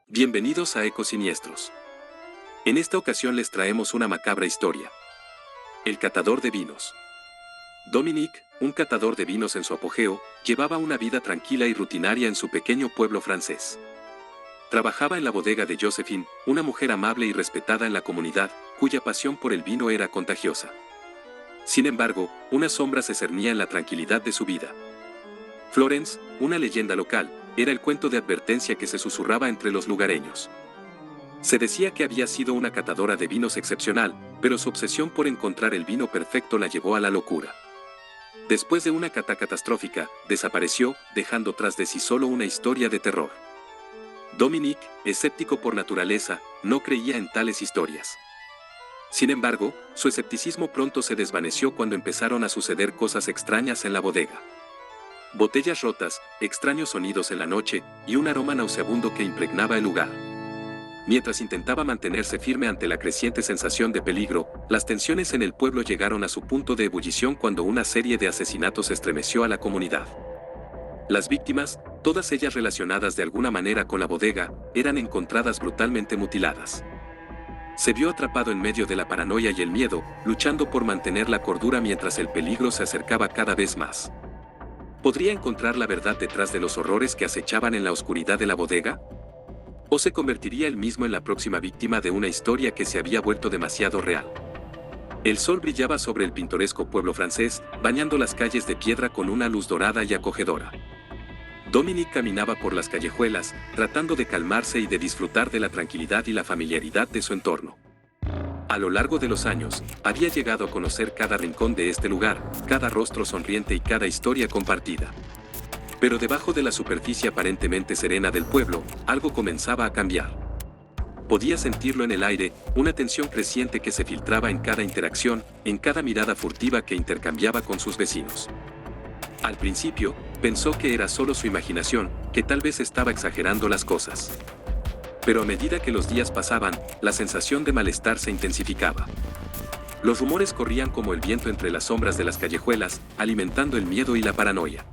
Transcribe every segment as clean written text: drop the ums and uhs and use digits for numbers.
Bienvenidos a Ecosiniestros. En esta ocasión les traemos una macabra historia. El catador de vinos. Dominique, un catador de vinos en su apogeo, llevaba una vida tranquila y rutinaria en su pequeño pueblo francés. Trabajaba en la bodega de Joséphine, una mujer amable y respetada en la comunidad, cuya pasión por el vino era contagiosa. Sin embargo, una sombra se cernía en la tranquilidad de su vida. Florence, una leyenda local, era el cuento de advertencia que se susurraba entre los lugareños. Se decía que había sido una catadora de vinos excepcional, pero su obsesión por encontrar el vino perfecto la llevó a la locura. Después de una cata catastrófica, desapareció, dejando tras de sí solo una historia de terror. Dominique, escéptico por naturaleza, no creía en tales historias. Sin embargo, su escepticismo pronto se desvaneció cuando empezaron a suceder cosas extrañas en la bodega. Botellas rotas, extraños sonidos en la noche, y un aroma nauseabundo que impregnaba el lugar. Mientras intentaba mantenerse firme ante la creciente sensación de peligro, las tensiones en el pueblo llegaron a su punto de ebullición cuando una serie de asesinatos estremeció a la comunidad. Las víctimas, todas ellas relacionadas de alguna manera con la bodega, eran encontradas brutalmente mutiladas. Se vio atrapado en medio de la paranoia y el miedo, luchando por mantener la cordura mientras el peligro se acercaba cada vez más. ¿Podría encontrar la verdad detrás de los horrores que acechaban en la oscuridad de la bodega? ¿O se convertiría él mismo en la próxima víctima de una historia que se había vuelto demasiado real? El sol brillaba sobre el pintoresco pueblo francés, bañando las calles de piedra con una luz dorada y acogedora. Dominique caminaba por las callejuelas, tratando de calmarse y de disfrutar de la tranquilidad y la familiaridad de su entorno. A lo largo de los años, había llegado a conocer cada rincón de este lugar, cada rostro sonriente y cada historia compartida. Pero debajo de la superficie aparentemente serena del pueblo, algo comenzaba a cambiar. Podía sentirlo en el aire, una tensión creciente que se filtraba en cada interacción, en cada mirada furtiva que intercambiaba con sus vecinos. Al principio, pensó que era solo su imaginación, que tal vez estaba exagerando las cosas. Pero a medida que los días pasaban, la sensación de malestar se intensificaba. Los rumores corrían como el viento entre las sombras de las callejuelas, alimentando el miedo y la paranoia.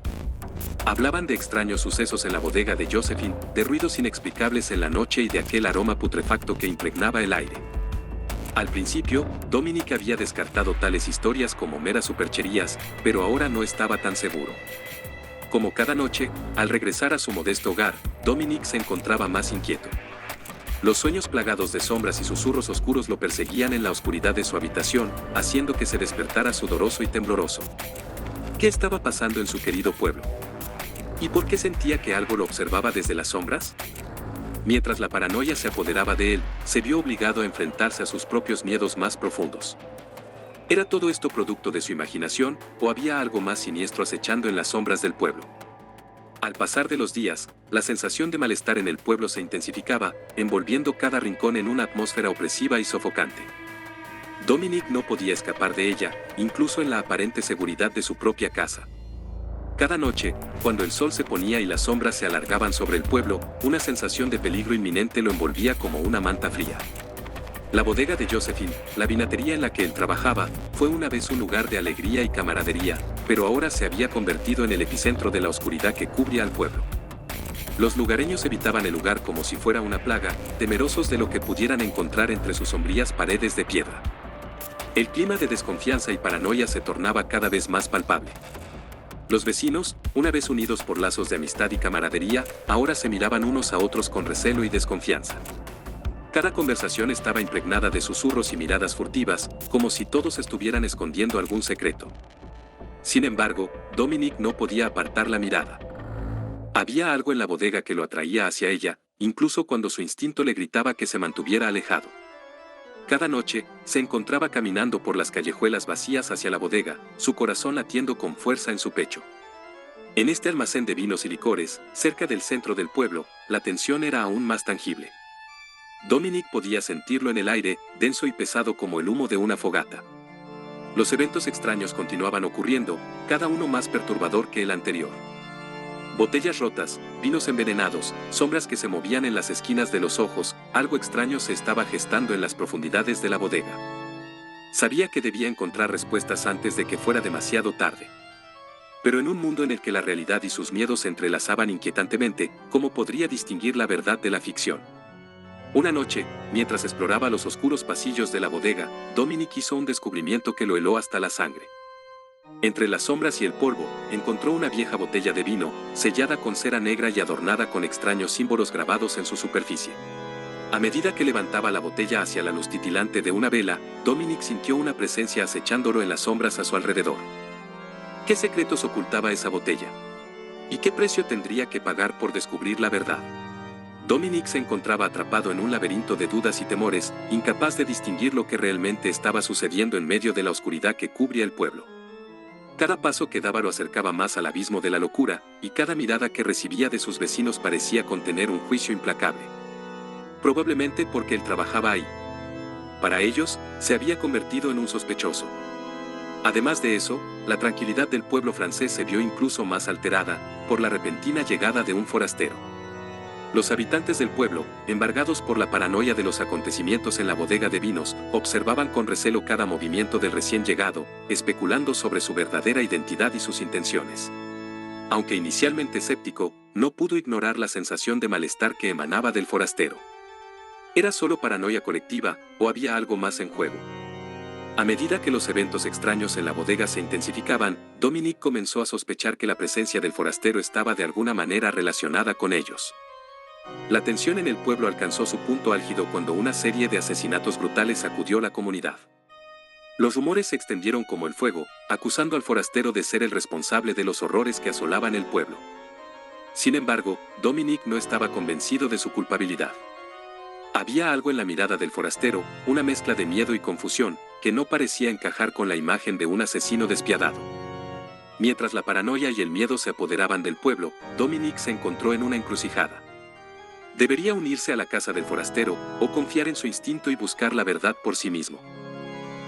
Hablaban de extraños sucesos en la bodega de Joséphine, de ruidos inexplicables en la noche y de aquel aroma putrefacto que impregnaba el aire. Al principio, Dominique había descartado tales historias como meras supercherías, pero ahora no estaba tan seguro. Como cada noche, al regresar a su modesto hogar, Dominique se encontraba más inquieto. Los sueños plagados de sombras y susurros oscuros lo perseguían en la oscuridad de su habitación, haciendo que se despertara sudoroso y tembloroso. ¿Qué estaba pasando en su querido pueblo? ¿Y por qué sentía que algo lo observaba desde las sombras? Mientras la paranoia se apoderaba de él, se vio obligado a enfrentarse a sus propios miedos más profundos. ¿Era todo esto producto de su imaginación, o había algo más siniestro acechando en las sombras del pueblo? Al pasar de los días, la sensación de malestar en el pueblo se intensificaba, envolviendo cada rincón en una atmósfera opresiva y sofocante. Dominique no podía escapar de ella, incluso en la aparente seguridad de su propia casa. Cada noche, cuando el sol se ponía y las sombras se alargaban sobre el pueblo, una sensación de peligro inminente lo envolvía como una manta fría. La bodega de Joséphine, la vinatería en la que él trabajaba, fue una vez un lugar de alegría y camaradería, pero ahora se había convertido en el epicentro de la oscuridad que cubría al pueblo. Los lugareños evitaban el lugar como si fuera una plaga, temerosos de lo que pudieran encontrar entre sus sombrías paredes de piedra. El clima de desconfianza y paranoia se tornaba cada vez más palpable. Los vecinos, una vez unidos por lazos de amistad y camaradería, ahora se miraban unos a otros con recelo y desconfianza. Cada conversación estaba impregnada de susurros y miradas furtivas, como si todos estuvieran escondiendo algún secreto. Sin embargo, Dominique no podía apartar la mirada. Había algo en la bodega que lo atraía hacia ella, incluso cuando su instinto le gritaba que se mantuviera alejado. Cada noche, se encontraba caminando por las callejuelas vacías hacia la bodega, su corazón latiendo con fuerza en su pecho. En este almacén de vinos y licores, cerca del centro del pueblo, la tensión era aún más tangible. Dominique podía sentirlo en el aire, denso y pesado como el humo de una fogata. Los eventos extraños continuaban ocurriendo, cada uno más perturbador que el anterior. Botellas rotas, vinos envenenados, sombras que se movían en las esquinas de los ojos, algo extraño se estaba gestando en las profundidades de la bodega. Sabía que debía encontrar respuestas antes de que fuera demasiado tarde. Pero en un mundo en el que la realidad y sus miedos se entrelazaban inquietantemente, ¿cómo podría distinguir la verdad de la ficción? Una noche, mientras exploraba los oscuros pasillos de la bodega, Dominic hizo un descubrimiento que lo heló hasta la sangre. Entre las sombras y el polvo, encontró una vieja botella de vino, sellada con cera negra y adornada con extraños símbolos grabados en su superficie. A medida que levantaba la botella hacia la luz titilante de una vela, Dominic sintió una presencia acechándolo en las sombras a su alrededor. ¿Qué secretos ocultaba esa botella? ¿Y qué precio tendría que pagar por descubrir la verdad? Dominic se encontraba atrapado en un laberinto de dudas y temores, incapaz de distinguir lo que realmente estaba sucediendo en medio de la oscuridad que cubría el pueblo. Cada paso que daba lo acercaba más al abismo de la locura, y cada mirada que recibía de sus vecinos parecía contener un juicio implacable. Probablemente porque él trabajaba ahí. Para ellos, se había convertido en un sospechoso. Además de eso, la tranquilidad del pueblo francés se vio incluso más alterada por la repentina llegada de un forastero. Los habitantes del pueblo, embargados por la paranoia de los acontecimientos en la bodega de vinos, observaban con recelo cada movimiento del recién llegado, especulando sobre su verdadera identidad y sus intenciones. Aunque inicialmente escéptico, no pudo ignorar la sensación de malestar que emanaba del forastero. ¿Era solo paranoia colectiva, o había algo más en juego? A medida que los eventos extraños en la bodega se intensificaban, Dominic comenzó a sospechar que la presencia del forastero estaba de alguna manera relacionada con ellos. La tensión en el pueblo alcanzó su punto álgido cuando una serie de asesinatos brutales sacudió la comunidad. Los rumores se extendieron como el fuego, acusando al forastero de ser el responsable de los horrores que asolaban el pueblo. Sin embargo, Dominic no estaba convencido de su culpabilidad. Había algo en la mirada del forastero, una mezcla de miedo y confusión, que no parecía encajar con la imagen de un asesino despiadado. Mientras la paranoia y el miedo se apoderaban del pueblo, Dominic se encontró en una encrucijada. ¿Debería unirse a la casa del forastero, o confiar en su instinto y buscar la verdad por sí mismo?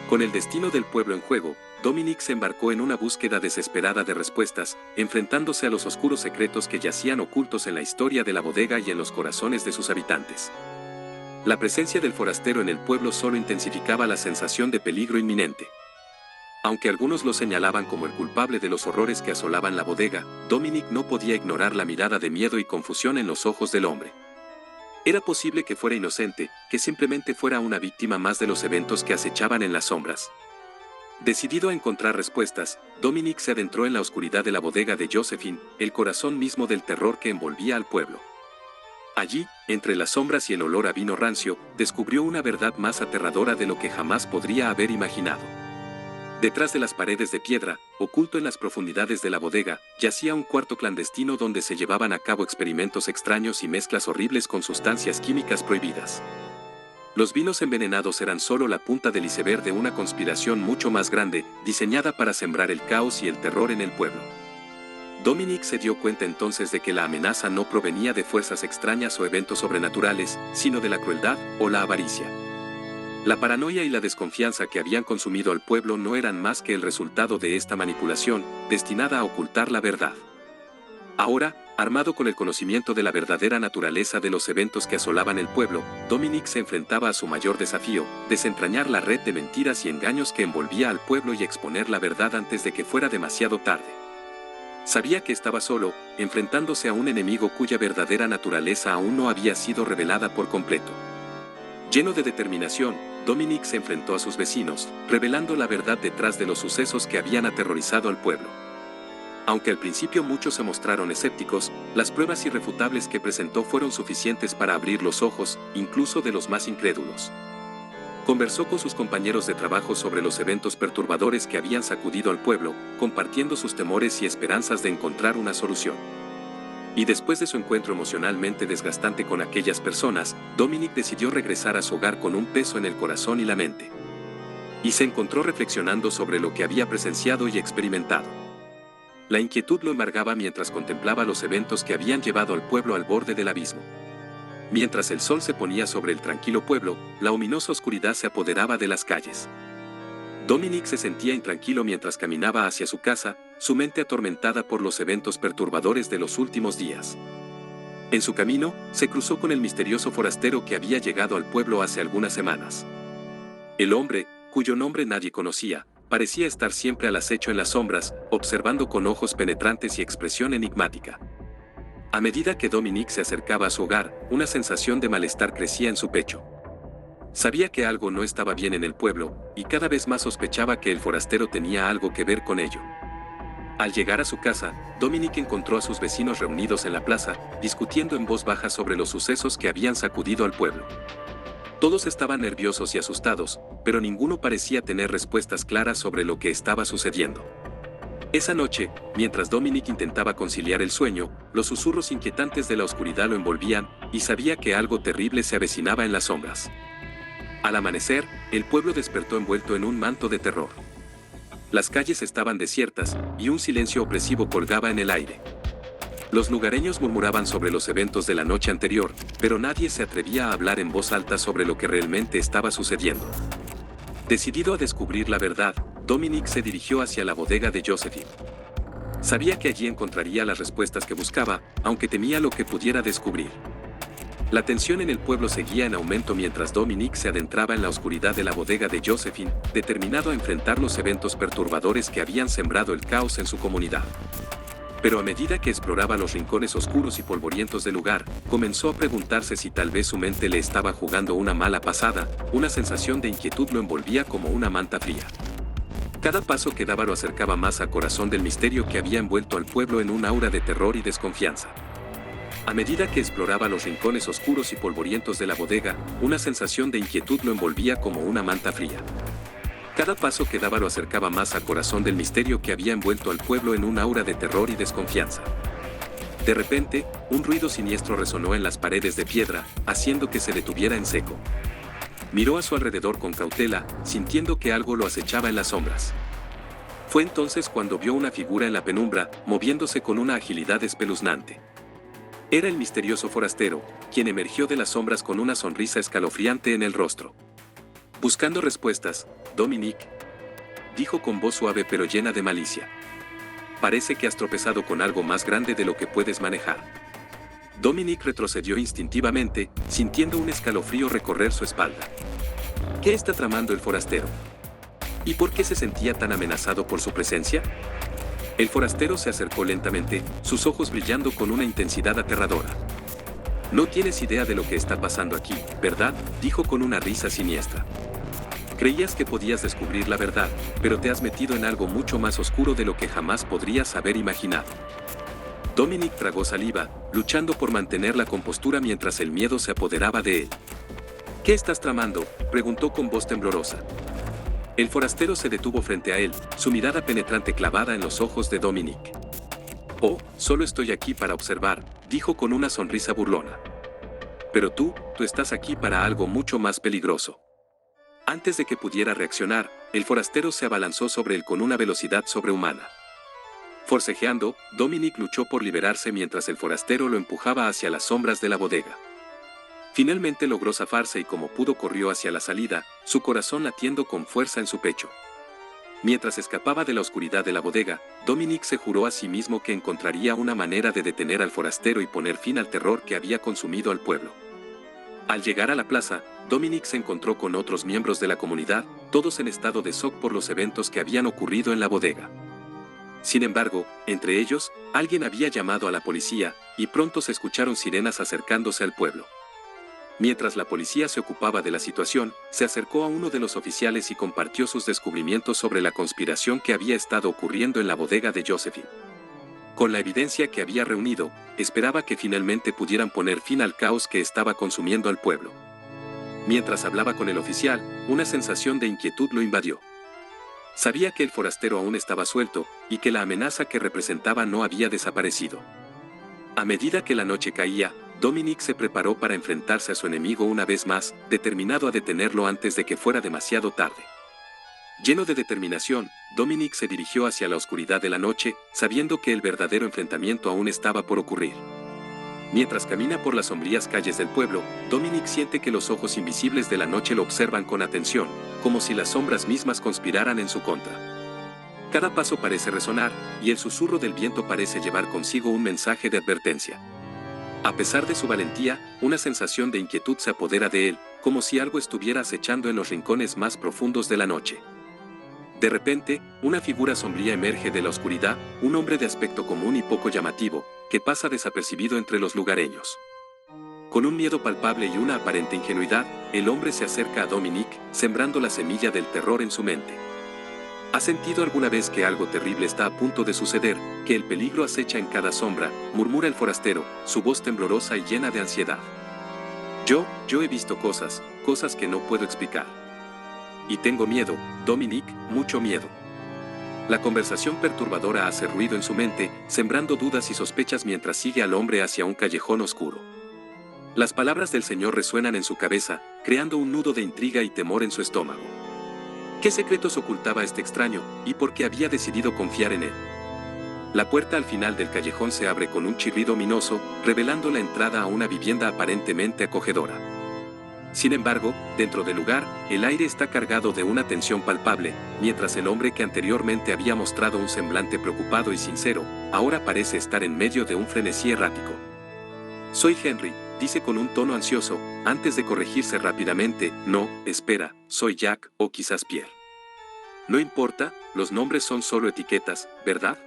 Con el destino del pueblo en juego, Dominic se embarcó en una búsqueda desesperada de respuestas, enfrentándose a los oscuros secretos que yacían ocultos en la historia de la bodega y en los corazones de sus habitantes. La presencia del forastero en el pueblo solo intensificaba la sensación de peligro inminente. Aunque algunos lo señalaban como el culpable de los horrores que asolaban la bodega, Dominic no podía ignorar la mirada de miedo y confusión en los ojos del hombre. Era posible que fuera inocente, que simplemente fuera una víctima más de los eventos que acechaban en las sombras. Decidido a encontrar respuestas, Dominic se adentró en la oscuridad de la bodega de Josephine, el corazón mismo del terror que envolvía al pueblo. Allí, entre las sombras y el olor a vino rancio, descubrió una verdad más aterradora de lo que jamás podría haber imaginado. Detrás de las paredes de piedra, oculto en las profundidades de la bodega, yacía un cuarto clandestino donde se llevaban a cabo experimentos extraños y mezclas horribles con sustancias químicas prohibidas. Los vinos envenenados eran solo la punta del iceberg de una conspiración mucho más grande, diseñada para sembrar el caos y el terror en el pueblo. Dominic se dio cuenta entonces de que la amenaza no provenía de fuerzas extrañas o eventos sobrenaturales, sino de la crueldad o la avaricia. La paranoia y la desconfianza que habían consumido al pueblo no eran más que el resultado de esta manipulación, destinada a ocultar la verdad. Ahora, armado con el conocimiento de la verdadera naturaleza de los eventos que asolaban el pueblo, Dominic se enfrentaba a su mayor desafío, desentrañar la red de mentiras y engaños que envolvía al pueblo y exponer la verdad antes de que fuera demasiado tarde. Sabía que estaba solo, enfrentándose a un enemigo cuya verdadera naturaleza aún no había sido revelada por completo. Lleno de determinación, Dominic se enfrentó a sus vecinos, revelando la verdad detrás de los sucesos que habían aterrorizado al pueblo. Aunque al principio muchos se mostraron escépticos, las pruebas irrefutables que presentó fueron suficientes para abrir los ojos, incluso de los más incrédulos. Conversó con sus compañeros de trabajo sobre los eventos perturbadores que habían sacudido al pueblo, compartiendo sus temores y esperanzas de encontrar una solución. Y después de su encuentro emocionalmente desgastante con aquellas personas, Dominic decidió regresar a su hogar con un peso en el corazón y la mente. Y se encontró reflexionando sobre lo que había presenciado y experimentado. La inquietud lo embargaba mientras contemplaba los eventos que habían llevado al pueblo al borde del abismo. Mientras el sol se ponía sobre el tranquilo pueblo, la ominosa oscuridad se apoderaba de las calles. Dominic se sentía intranquilo mientras caminaba hacia su casa, su mente atormentada por los eventos perturbadores de los últimos días. En su camino, se cruzó con el misterioso forastero que había llegado al pueblo hace algunas semanas. El hombre, cuyo nombre nadie conocía, parecía estar siempre al acecho en las sombras, observando con ojos penetrantes y expresión enigmática. A medida que Dominique se acercaba a su hogar, una sensación de malestar crecía en su pecho. Sabía que algo no estaba bien en el pueblo, y cada vez más sospechaba que el forastero tenía algo que ver con ello. Al llegar a su casa, Dominique encontró a sus vecinos reunidos en la plaza, discutiendo en voz baja sobre los sucesos que habían sacudido al pueblo. Todos estaban nerviosos y asustados, pero ninguno parecía tener respuestas claras sobre lo que estaba sucediendo. Esa noche, mientras Dominique intentaba conciliar el sueño, los susurros inquietantes de la oscuridad lo envolvían, y sabía que algo terrible se avecinaba en las sombras. Al amanecer, el pueblo despertó envuelto en un manto de terror. Las calles estaban desiertas, y un silencio opresivo colgaba en el aire. Los lugareños murmuraban sobre los eventos de la noche anterior, pero nadie se atrevía a hablar en voz alta sobre lo que realmente estaba sucediendo. Decidido a descubrir la verdad, Dominique se dirigió hacia la bodega de Josephine. Sabía que allí encontraría las respuestas que buscaba, aunque temía lo que pudiera descubrir. La tensión en el pueblo seguía en aumento mientras Dominique se adentraba en la oscuridad de la bodega de Josephine, determinado a enfrentar los eventos perturbadores que habían sembrado el caos en su comunidad. Pero a medida que exploraba los rincones oscuros y polvorientos del lugar, comenzó a preguntarse si tal vez su mente le estaba jugando una mala pasada. Una sensación de inquietud lo envolvía como una manta fría. Cada paso que daba lo acercaba más al corazón del misterio que había envuelto al pueblo en un aura de terror y desconfianza. A medida que exploraba los rincones oscuros y polvorientos de la bodega, una sensación de inquietud lo envolvía como una manta fría. Cada paso que daba lo acercaba más al corazón del misterio que había envuelto al pueblo en un aura de terror y desconfianza. De repente, un ruido siniestro resonó en las paredes de piedra, haciendo que se detuviera en seco. Miró a su alrededor con cautela, sintiendo que algo lo acechaba en las sombras. Fue entonces cuando vio una figura en la penumbra, moviéndose con una agilidad espeluznante. Era el misterioso forastero, quien emergió de las sombras con una sonrisa escalofriante en el rostro. Buscando respuestas, Dominique dijo con voz suave pero llena de malicia. Parece que has tropezado con algo más grande de lo que puedes manejar. Dominique retrocedió instintivamente, sintiendo un escalofrío recorrer su espalda. ¿Qué está tramando el forastero? ¿Y por qué se sentía tan amenazado por su presencia? El forastero se acercó lentamente, sus ojos brillando con una intensidad aterradora. No tienes idea de lo que está pasando aquí, ¿verdad?, dijo con una risa siniestra. Creías que podías descubrir la verdad, pero te has metido en algo mucho más oscuro de lo que jamás podrías haber imaginado. Dominique tragó saliva, luchando por mantener la compostura mientras el miedo se apoderaba de él. ¿Qué estás tramando?, preguntó con voz temblorosa. El forastero se detuvo frente a él, su mirada penetrante clavada en los ojos de Dominique. Oh, solo estoy aquí para observar, dijo con una sonrisa burlona. Pero tú estás aquí para algo mucho más peligroso. Antes de que pudiera reaccionar, el forastero se abalanzó sobre él con una velocidad sobrehumana. Forcejeando, Dominique luchó por liberarse mientras el forastero lo empujaba hacia las sombras de la bodega. Finalmente logró zafarse y como pudo corrió hacia la salida, su corazón latiendo con fuerza en su pecho. Mientras escapaba de la oscuridad de la bodega, Dominique se juró a sí mismo que encontraría una manera de detener al forastero y poner fin al terror que había consumido al pueblo. Al llegar a la plaza, Dominique se encontró con otros miembros de la comunidad, todos en estado de shock por los eventos que habían ocurrido en la bodega. Sin embargo, entre ellos, alguien había llamado a la policía, y pronto se escucharon sirenas acercándose al pueblo. Mientras la policía se ocupaba de la situación, se acercó a uno de los oficiales y compartió sus descubrimientos sobre la conspiración que había estado ocurriendo en la bodega de Josephine. Con la evidencia que había reunido, esperaba que finalmente pudieran poner fin al caos que estaba consumiendo al pueblo. Mientras hablaba con el oficial, una sensación de inquietud lo invadió. Sabía que el forastero aún estaba suelto, y que la amenaza que representaba no había desaparecido. A medida que la noche caía, Dominique se preparó para enfrentarse a su enemigo una vez más, determinado a detenerlo antes de que fuera demasiado tarde. Lleno de determinación, Dominique se dirigió hacia la oscuridad de la noche, sabiendo que el verdadero enfrentamiento aún estaba por ocurrir. Mientras camina por las sombrías calles del pueblo, Dominique siente que los ojos invisibles de la noche lo observan con atención, como si las sombras mismas conspiraran en su contra. Cada paso parece resonar, y el susurro del viento parece llevar consigo un mensaje de advertencia. A pesar de su valentía, una sensación de inquietud se apodera de él, como si algo estuviera acechando en los rincones más profundos de la noche. De repente, una figura sombría emerge de la oscuridad, un hombre de aspecto común y poco llamativo, que pasa desapercibido entre los lugareños. Con un miedo palpable y una aparente ingenuidad, el hombre se acerca a Dominique, sembrando la semilla del terror en su mente. ¿Has sentido alguna vez que algo terrible está a punto de suceder, que el peligro acecha en cada sombra?, murmura el forastero, su voz temblorosa y llena de ansiedad. Yo he visto cosas que no puedo explicar. Y tengo miedo, Dominique, mucho miedo. La conversación perturbadora hace ruido en su mente, sembrando dudas y sospechas mientras sigue al hombre hacia un callejón oscuro. Las palabras del Señor resuenan en su cabeza, creando un nudo de intriga y temor en su estómago. ¿Qué secretos ocultaba este extraño, y por qué había decidido confiar en él? La puerta al final del callejón se abre con un chirrido ominoso, revelando la entrada a una vivienda aparentemente acogedora. Sin embargo, dentro del lugar, el aire está cargado de una tensión palpable, mientras el hombre que anteriormente había mostrado un semblante preocupado y sincero, ahora parece estar en medio de un frenesí errático. Soy Henry, dice con un tono ansioso, antes de corregirse rápidamente, no, espera, soy Jack, o quizás Pierre. No importa, los nombres son solo etiquetas, ¿verdad?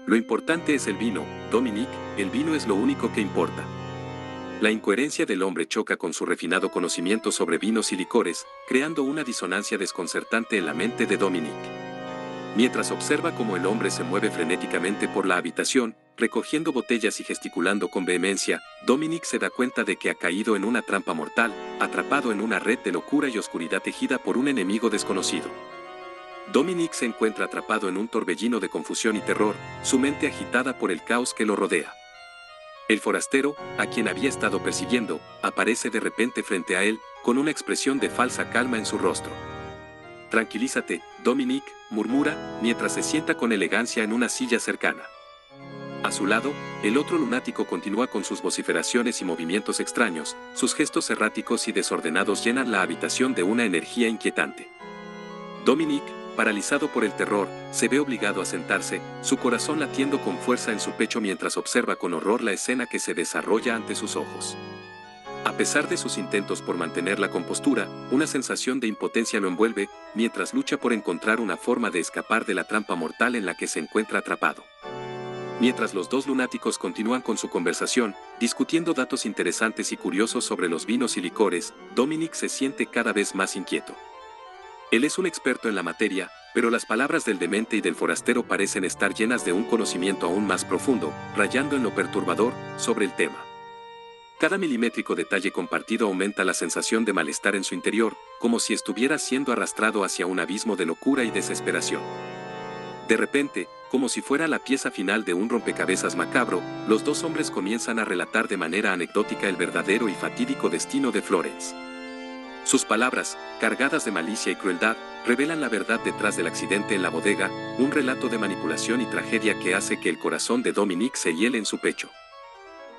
Lo importante es el vino, Dominique, el vino es lo único que importa. La incoherencia del hombre choca con su refinado conocimiento sobre vinos y licores, creando una disonancia desconcertante en la mente de Dominique. Mientras observa cómo el hombre se mueve frenéticamente por la habitación, recogiendo botellas y gesticulando con vehemencia, Dominique se da cuenta de que ha caído en una trampa mortal, atrapado en una red de locura y oscuridad tejida por un enemigo desconocido. Dominique se encuentra atrapado en un torbellino de confusión y terror, su mente agitada por el caos que lo rodea. El forastero, a quien había estado persiguiendo, aparece de repente frente a él, con una expresión de falsa calma en su rostro. Tranquilízate, Dominique, murmura, mientras se sienta con elegancia en una silla cercana. A su lado, el otro lunático continúa con sus vociferaciones y movimientos extraños, sus gestos erráticos y desordenados llenan la habitación de una energía inquietante. Dominique, paralizado por el terror, se ve obligado a sentarse, su corazón latiendo con fuerza en su pecho mientras observa con horror la escena que se desarrolla ante sus ojos. A pesar de sus intentos por mantener la compostura, una sensación de impotencia lo envuelve, mientras lucha por encontrar una forma de escapar de la trampa mortal en la que se encuentra atrapado. Mientras los dos lunáticos continúan con su conversación, discutiendo datos interesantes y curiosos sobre los vinos y licores, Dominique se siente cada vez más inquieto. Él es un experto en la materia, pero las palabras del demente y del forastero parecen estar llenas de un conocimiento aún más profundo, rayando en lo perturbador, sobre el tema. Cada milimétrico detalle compartido aumenta la sensación de malestar en su interior, como si estuviera siendo arrastrado hacia un abismo de locura y desesperación. De repente, como si fuera la pieza final de un rompecabezas macabro, los dos hombres comienzan a relatar de manera anecdótica el verdadero y fatídico destino de Florence. Sus palabras, cargadas de malicia y crueldad, revelan la verdad detrás del accidente en la bodega, un relato de manipulación y tragedia que hace que el corazón de Dominique se hiele en su pecho.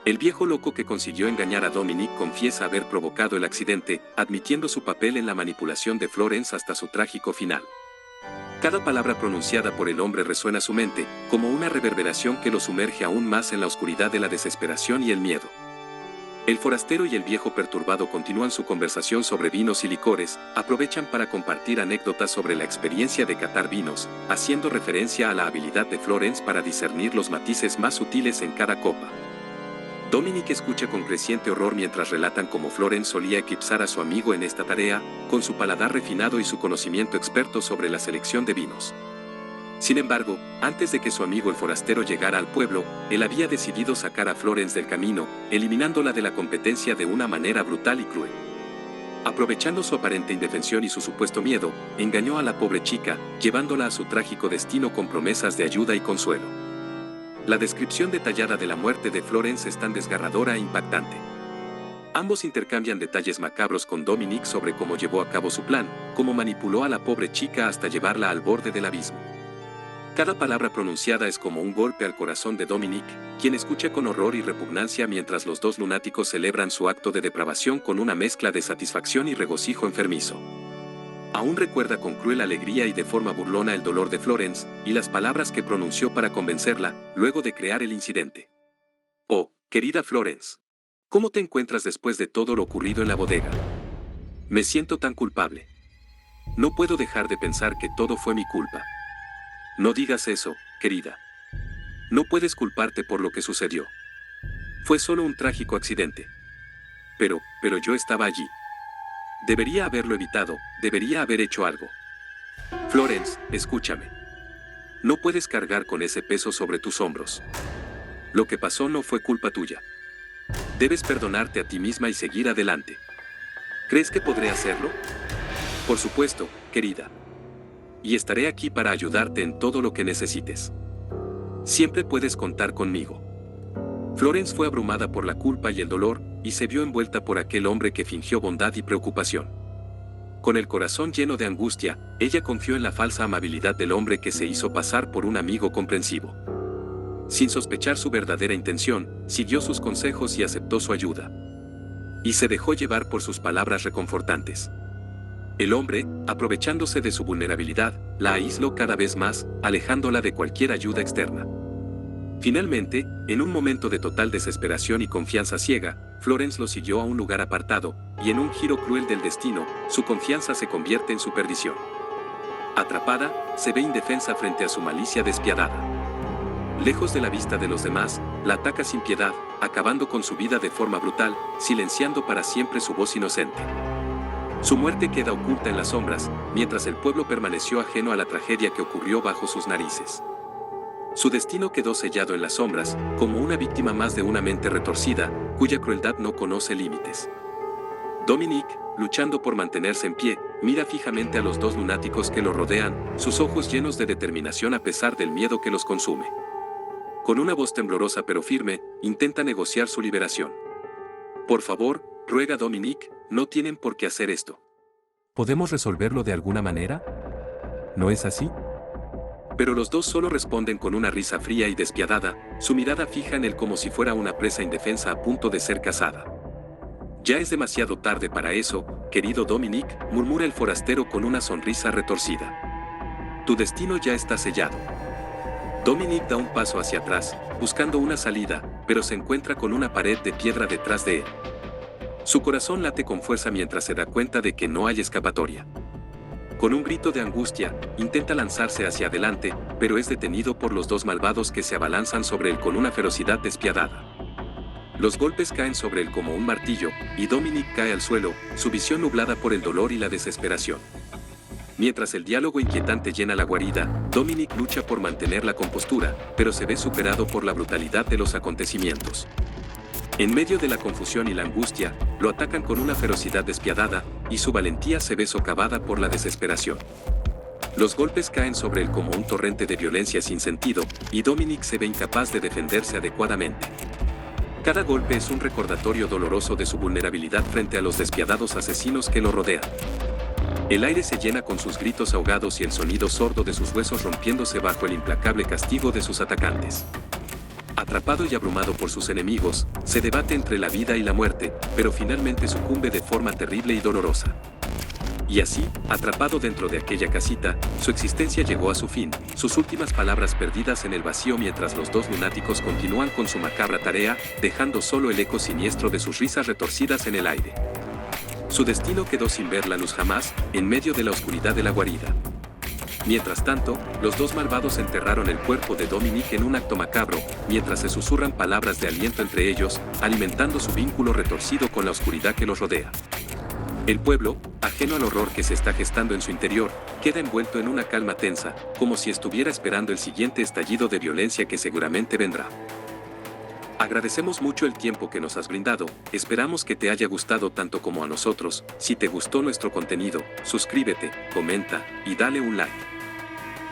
El viejo loco que consiguió engañar a Dominique confiesa haber provocado el accidente, admitiendo su papel en la manipulación de Florence hasta su trágico final. Cada palabra pronunciada por el hombre resuena su mente, como una reverberación que lo sumerge aún más en la oscuridad de la desesperación y el miedo. El forastero y el viejo perturbado continúan su conversación sobre vinos y licores, aprovechan para compartir anécdotas sobre la experiencia de catar vinos, haciendo referencia a la habilidad de Florence para discernir los matices más sutiles en cada copa. Dominique escucha con creciente horror mientras relatan cómo Florence solía eclipsar a su amigo en esta tarea, con su paladar refinado y su conocimiento experto sobre la selección de vinos. Sin embargo, antes de que su amigo el forastero llegara al pueblo, él había decidido sacar a Florence del camino, eliminándola de la competencia de una manera brutal y cruel. Aprovechando su aparente indefensión y su supuesto miedo, engañó a la pobre chica, llevándola a su trágico destino con promesas de ayuda y consuelo. La descripción detallada de la muerte de Florence es tan desgarradora e impactante. Ambos intercambian detalles macabros con Dominique sobre cómo llevó a cabo su plan, cómo manipuló a la pobre chica hasta llevarla al borde del abismo. Cada palabra pronunciada es como un golpe al corazón de Dominique, quien escucha con horror y repugnancia mientras los dos lunáticos celebran su acto de depravación con una mezcla de satisfacción y regocijo enfermizo. Aún recuerda con cruel alegría y de forma burlona el dolor de Florence, y las palabras que pronunció para convencerla, luego de crear el incidente. Oh, querida Florence. ¿Cómo te encuentras después de todo lo ocurrido en la bodega? Me siento tan culpable. No puedo dejar de pensar que todo fue mi culpa. No digas eso, querida. No puedes culparte por lo que sucedió. Fue solo un trágico accidente. Pero yo estaba allí. Debería haberlo evitado, debería haber hecho algo. Florence, escúchame. No puedes cargar con ese peso sobre tus hombros. Lo que pasó no fue culpa tuya. Debes perdonarte a ti misma y seguir adelante. ¿Crees que podré hacerlo? Por supuesto, querida. Y estaré aquí para ayudarte en todo lo que necesites. Siempre puedes contar conmigo. Florence fue abrumada por la culpa y el dolor, y se vio envuelta por aquel hombre que fingió bondad y preocupación. Con el corazón lleno de angustia, ella confió en la falsa amabilidad del hombre que se hizo pasar por un amigo comprensivo. Sin sospechar su verdadera intención, siguió sus consejos y aceptó su ayuda. Y se dejó llevar por sus palabras reconfortantes. El hombre, aprovechándose de su vulnerabilidad, la aisló cada vez más, alejándola de cualquier ayuda externa. Finalmente, en un momento de total desesperación y confianza ciega, Florence lo siguió a un lugar apartado, y en un giro cruel del destino, su confianza se convierte en su perdición. Atrapada, se ve indefensa frente a su malicia despiadada. Lejos de la vista de los demás, la ataca sin piedad, acabando con su vida de forma brutal, silenciando para siempre su voz inocente. Su muerte queda oculta en las sombras, mientras el pueblo permaneció ajeno a la tragedia que ocurrió bajo sus narices. Su destino quedó sellado en las sombras, como una víctima más de una mente retorcida, cuya crueldad no conoce límites. Dominique, luchando por mantenerse en pie, mira fijamente a los dos lunáticos que lo rodean, sus ojos llenos de determinación a pesar del miedo que los consume. Con una voz temblorosa pero firme, intenta negociar su liberación. Por favor, ruega Dominique, no tienen por qué hacer esto. ¿Podemos resolverlo de alguna manera? ¿No es así? Pero los dos solo responden con una risa fría y despiadada, su mirada fija en él como si fuera una presa indefensa a punto de ser cazada. Ya es demasiado tarde para eso, querido Dominique, murmura el forastero con una sonrisa retorcida. Tu destino ya está sellado. Dominique da un paso hacia atrás, buscando una salida, pero se encuentra con una pared de piedra detrás de él. Su corazón late con fuerza mientras se da cuenta de que no hay escapatoria. Con un grito de angustia, intenta lanzarse hacia adelante, pero es detenido por los dos malvados que se abalanzan sobre él con una ferocidad despiadada. Los golpes caen sobre él como un martillo, y Dominique cae al suelo, su visión nublada por el dolor y la desesperación. Mientras el diálogo inquietante llena la guarida, Dominique lucha por mantener la compostura, pero se ve superado por la brutalidad de los acontecimientos. En medio de la confusión y la angustia, lo atacan con una ferocidad despiadada, y su valentía se ve socavada por la desesperación. Los golpes caen sobre él como un torrente de violencia sin sentido, y Dominique se ve incapaz de defenderse adecuadamente. Cada golpe es un recordatorio doloroso de su vulnerabilidad frente a los despiadados asesinos que lo rodean. El aire se llena con sus gritos ahogados y el sonido sordo de sus huesos rompiéndose bajo el implacable castigo de sus atacantes. Atrapado y abrumado por sus enemigos, se debate entre la vida y la muerte, pero finalmente sucumbe de forma terrible y dolorosa. Y así, atrapado dentro de aquella casita, su existencia llegó a su fin, sus últimas palabras perdidas en el vacío mientras los dos lunáticos continúan con su macabra tarea, dejando solo el eco siniestro de sus risas retorcidas en el aire. Su destino quedó sin ver la luz jamás, en medio de la oscuridad de la guarida. Mientras tanto, los dos malvados enterraron el cuerpo de Dominique en un acto macabro, mientras se susurran palabras de aliento entre ellos, alimentando su vínculo retorcido con la oscuridad que los rodea. El pueblo, ajeno al horror que se está gestando en su interior, queda envuelto en una calma tensa, como si estuviera esperando el siguiente estallido de violencia que seguramente vendrá. Agradecemos mucho el tiempo que nos has brindado, esperamos que te haya gustado tanto como a nosotros. Si te gustó nuestro contenido, suscríbete, comenta y dale un like.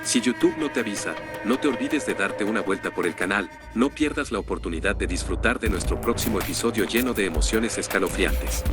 Si YouTube no te avisa, no te olvides de darte una vuelta por el canal, no pierdas la oportunidad de disfrutar de nuestro próximo episodio lleno de emociones escalofriantes.